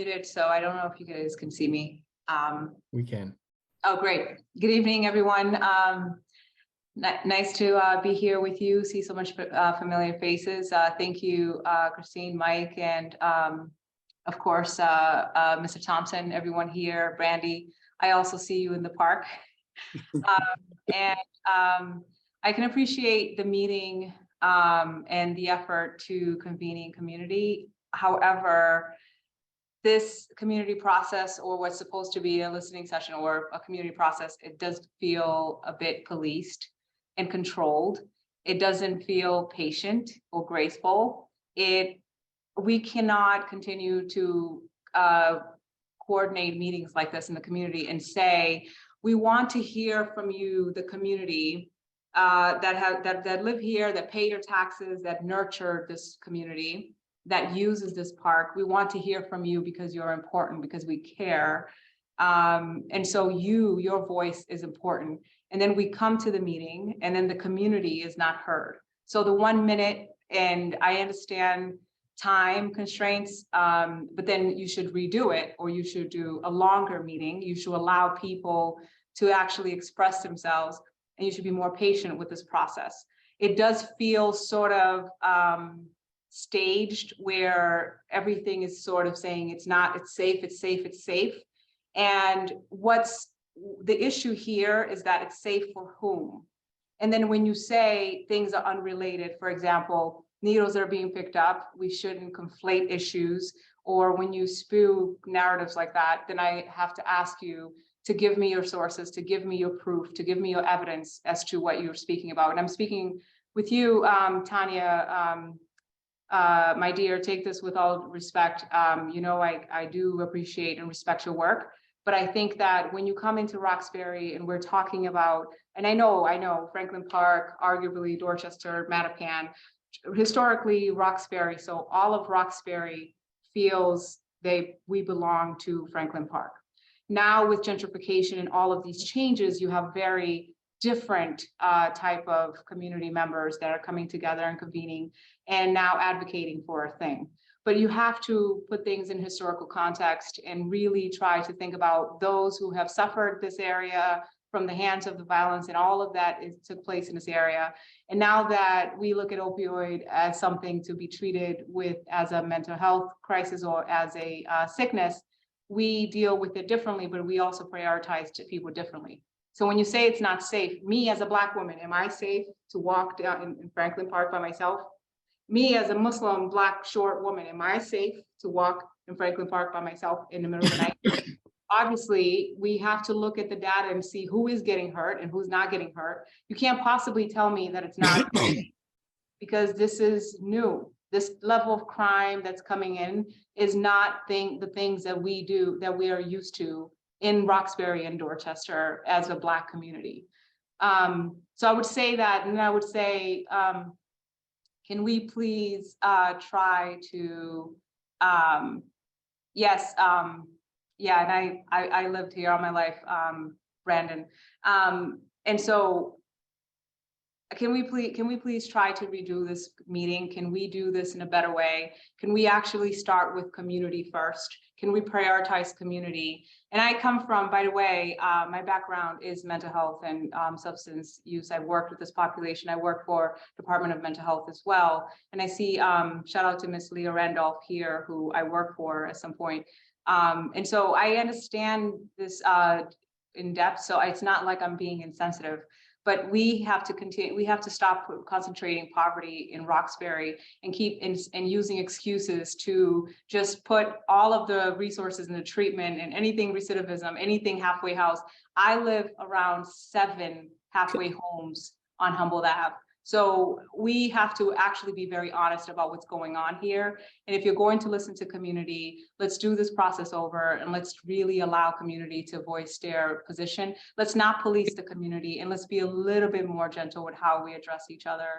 Muted, so I don't know if you guys can see me. We can. Oh, great. Good evening, everyone. Nice to be here with you, see so much familiar faces. Thank you, Christine, Mike, and of course, Mr. Thompson, everyone here, Brandy. I also see you in the park. I can appreciate the meeting and the effort to convening community. However, this community process, or what's supposed to be a listening session or a community process, it does feel a bit policed and controlled. It doesn't feel patient or graceful. We cannot continue to coordinate meetings like this in the community and say, we want to hear from you, the community that live here, that pay your taxes, that nurture this community, that uses this park. We want to hear from you because you're important, because we care. And so your voice is important. And then we come to the meeting and then the community is not heard. So the 1 minute, and I understand time constraints, but then you should redo it, or you should do a longer meeting. You should allow people to actually express themselves, and you should be more patient with this process. It does feel sort of staged, where everything is sort of saying it's safe, it's safe, it's safe. And what's the issue here is that it's safe for whom? And then when you say things are unrelated, for example, needles are being picked up, we shouldn't conflate issues, or when you spew narratives like that, then I have to ask you to give me your sources, to give me your proof, to give me your evidence as to what you're speaking about. And I'm speaking with you, Tania, my dear, take this with all respect. You know, I do appreciate and respect your work, but I think that when you come into Roxbury and we're talking about, and I know Franklin Park, arguably Dorchester, Mattapan, historically Roxbury, so all of Roxbury feels we belong to Franklin Park. Now with gentrification and all of these changes, you have very different type of community members that are coming together and convening and now advocating for a thing. But you have to put things in historical context and really try to think about those who have suffered this area from the hands of the violence, and all of that took place in this area. And now that we look at opioid as something to be treated with as a mental health crisis or as a sickness, we deal with it differently, but we also prioritize people differently. So when you say it's not safe, me as a Black woman, am I safe to walk down in Franklin Park by myself? Me as a Muslim Black short woman, am I safe to walk in Franklin Park by myself in the middle of the night? Obviously, we have to look at the data and see who is getting hurt and who's not getting hurt. You can't possibly tell me that it's not because this is new. This level of crime that's coming in is not the things that we do, that we are used to in Roxbury and Dorchester as a Black community. So I would say that, and I would say, can we please try to, yes, yeah, and I lived here all my life, Brandon. And so can we please try to redo this meeting? Can we do this in a better way? Can we actually start with community first? Can we prioritize community? And I come from, by the way, my background is mental health and substance use. I've worked with this population. I work for Department of Mental Health as well. And I see, shout out to Miss Leah Randolph here, who I work for at some point. And so I understand this in depth, so it's not like I'm being insensitive. But we have to continue. We have to stop concentrating poverty in Roxbury and keep and using excuses to just put all of the resources in the treatment and anything recidivism, anything halfway house. I live around 7 halfway homes on Humboldt Ave. So we have to actually be very honest about what's going on here. And if you're going to listen to community, let's do this process over and let's really allow community to voice their position. Let's not police the community, and let's be a little bit more gentle with how we address each other.